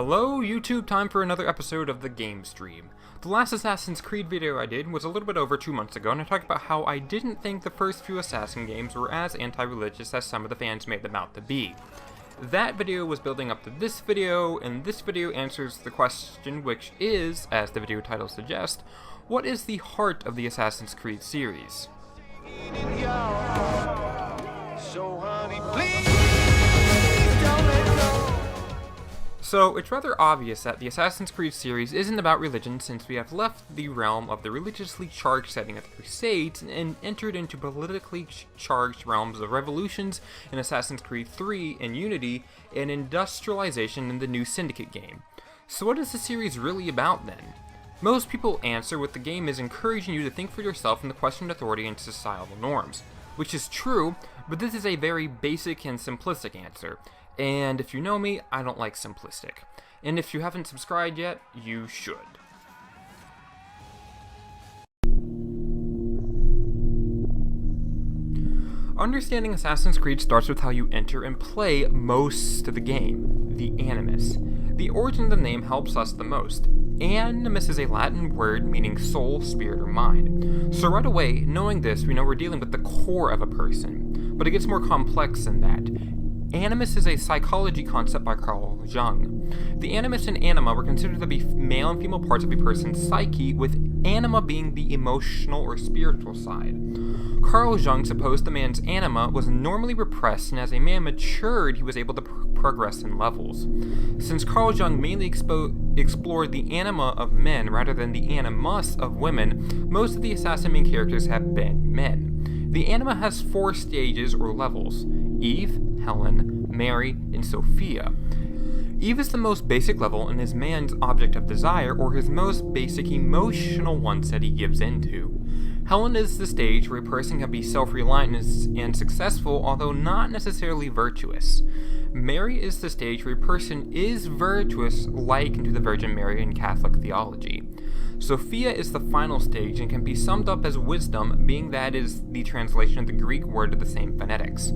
Hello YouTube, time for another episode of the Game Stream. The last Assassin's Creed video I did was a little bit over 2 months ago, and I talked about how I didn't think the first few Assassin games were as anti-religious as some of the fans made them out to be. That video was building up to this video, and this video answers the question, which is, as the video title suggests, what is the heart of the Assassin's Creed series? So, it's rather obvious that the Assassin's Creed series isn't about religion, since we have left the realm of the religiously charged setting of the Crusades and entered into politically charged realms of revolutions in Assassin's Creed 3 and Unity, and industrialization in the new Syndicate game. So what is the series really about then? Most people answer with the game is encouraging you to think for yourself and to question authority and societal norms, which is true, but this is a very basic and simplistic answer. And if you know me, I don't like simplistic. And if you haven't subscribed yet, you should. Understanding Assassin's Creed starts with how you enter and play most of the game, the Animus. The origin of the name helps us the most. Animus is a Latin word meaning soul, spirit, or mind. So right away, knowing this, we know we're dealing with the core of a person. But it gets more complex than that. Animus is a psychology concept by Carl Jung. The animus and anima were considered to be male and female parts of a person's psyche, with anima being the emotional or spiritual side. Carl Jung supposed the man's anima was normally repressed, and as a man matured, he was able to progress in levels. Since Carl Jung mainly explored the anima of men rather than the animus of women, most of the assassin main characters have been men. The anima has 4 stages or levels: Eve, Helen, Mary, and Sophia. Eve is the most basic level and is man's object of desire, or his most basic emotional ones that he gives into. Helen is the stage where a person can be self-reliant and successful, although not necessarily virtuous. Mary is the stage where a person is virtuous, like into the Virgin Mary in Catholic theology. Sophia is the final stage and can be summed up as wisdom, being that is the translation of the Greek word of the same phonetics.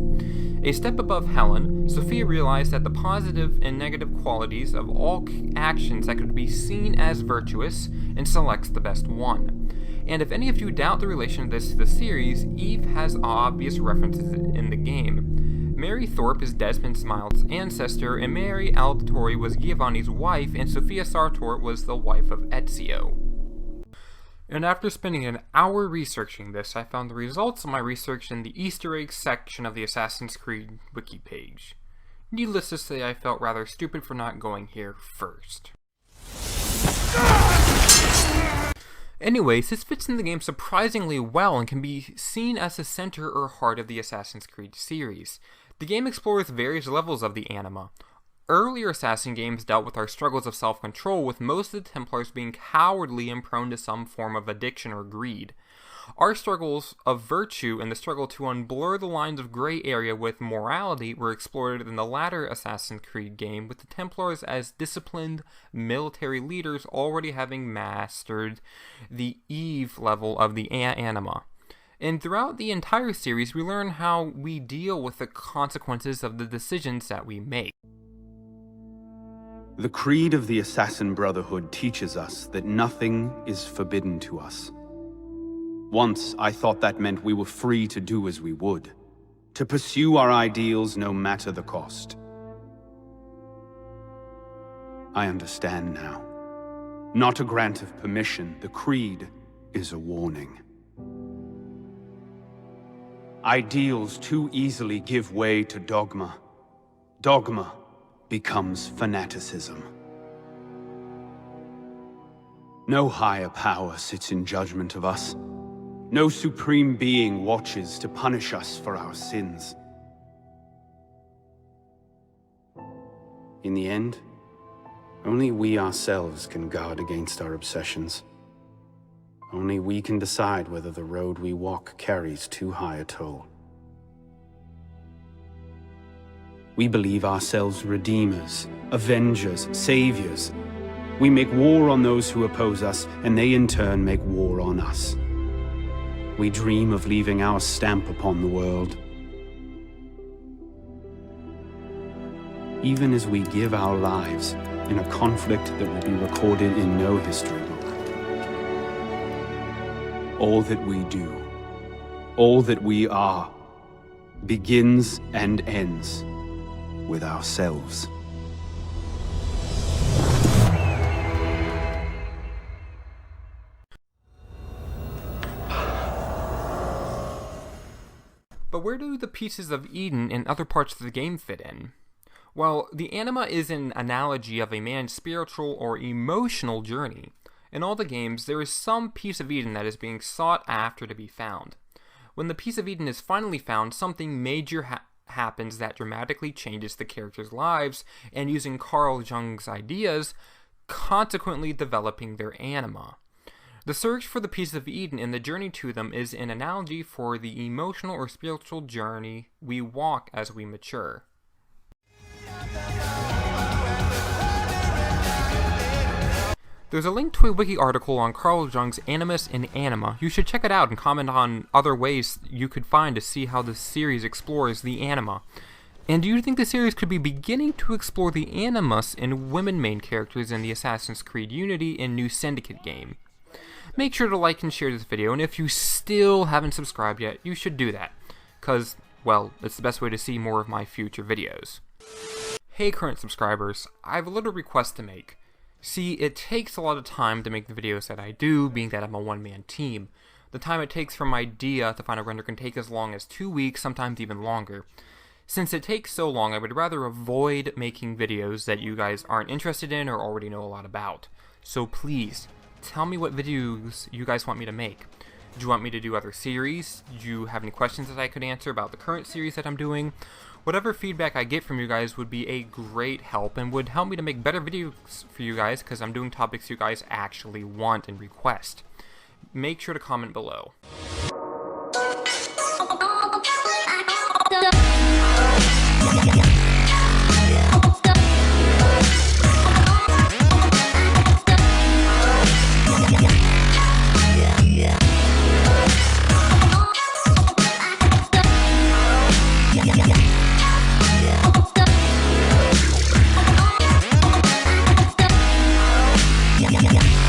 A step above Helen, Sophia realized that the positive and negative qualities of all actions that could be seen as virtuous and selects the best one. And if any of you doubt the relation of this to the series, Eve has obvious references in the game. Mary Thorpe is Desmond Smiles' ancestor, and Mary Altori was Giovanni's wife, and Sophia Sartor was the wife of Ezio. And after spending an hour researching this, I found the results of my research in the Easter eggs section of the Assassin's Creed wiki page. Needless to say, I felt rather stupid for not going here first. Anyways, this fits in the game surprisingly well and can be seen as the center or heart of the Assassin's Creed series. The game explores various levels of the anima. Earlier Assassin games dealt with our struggles of self-control, with most of the Templars being cowardly and prone to some form of addiction or greed. Our struggles of virtue and the struggle to unblur the lines of gray area with morality were explored in the latter Assassin's Creed game, with the Templars as disciplined military leaders already having mastered the Eve level of the anima. And throughout the entire series, we learn how we deal with the consequences of the decisions that we make. The creed of the Assassin Brotherhood teaches us that nothing is forbidden to us. Once, I thought that meant we were free to do as we would, to pursue our ideals no matter the cost. I understand now. Not a grant of permission, the creed is a warning. Ideals too easily give way to dogma. Dogma becomes fanaticism. No higher power sits in judgment of us. No supreme being watches to punish us for our sins. In the end, only we ourselves can guard against our obsessions. Only we can decide whether the road we walk carries too high a toll. We believe ourselves redeemers, avengers, saviors. We make war on those who oppose us, and they in turn make war on us. We dream of leaving our stamp upon the world. Even as we give our lives, in a conflict that will be recorded in no history book. All that we do, all that we are, begins and ends with ourselves. But where do the pieces of Eden and other parts of the game fit in? Well, the anima is an analogy of a man's spiritual or emotional journey. In all the games, there is some piece of Eden that is being sought after to be found. When the piece of Eden is finally found, something major happens that dramatically changes the characters' lives, and using Carl Jung's ideas, consequently developing their anima. The search for the pieces of Eden and the journey to them is an analogy for the emotional or spiritual journey we walk as we mature. There's a link to a wiki article on Carl Jung's Animus and Anima. You should check it out and comment on other ways you could find to see how the series explores the anima. And do you think the series could be beginning to explore the animus in women main characters in the Assassin's Creed Unity and New Syndicate game? Make sure to like and share this video, and if you still haven't subscribed yet, you should do that, because, well, it's the best way to see more of my future videos. Hey current subscribers, I have a little request to make. See, it takes a lot of time to make the videos that I do, being that I'm a one-man team. The time it takes from idea to final render can take as long as 2 weeks, sometimes even longer. Since it takes so long, I would rather avoid making videos that you guys aren't interested in or already know a lot about. So please, tell me what videos you guys want me to make. Do you want me to do other series? Do you have any questions that I could answer about the current series that I'm doing? Whatever feedback I get from you guys would be a great help and would help me to make better videos for you guys, because I'm doing topics you guys actually want and request. Make sure to comment below. Yeah.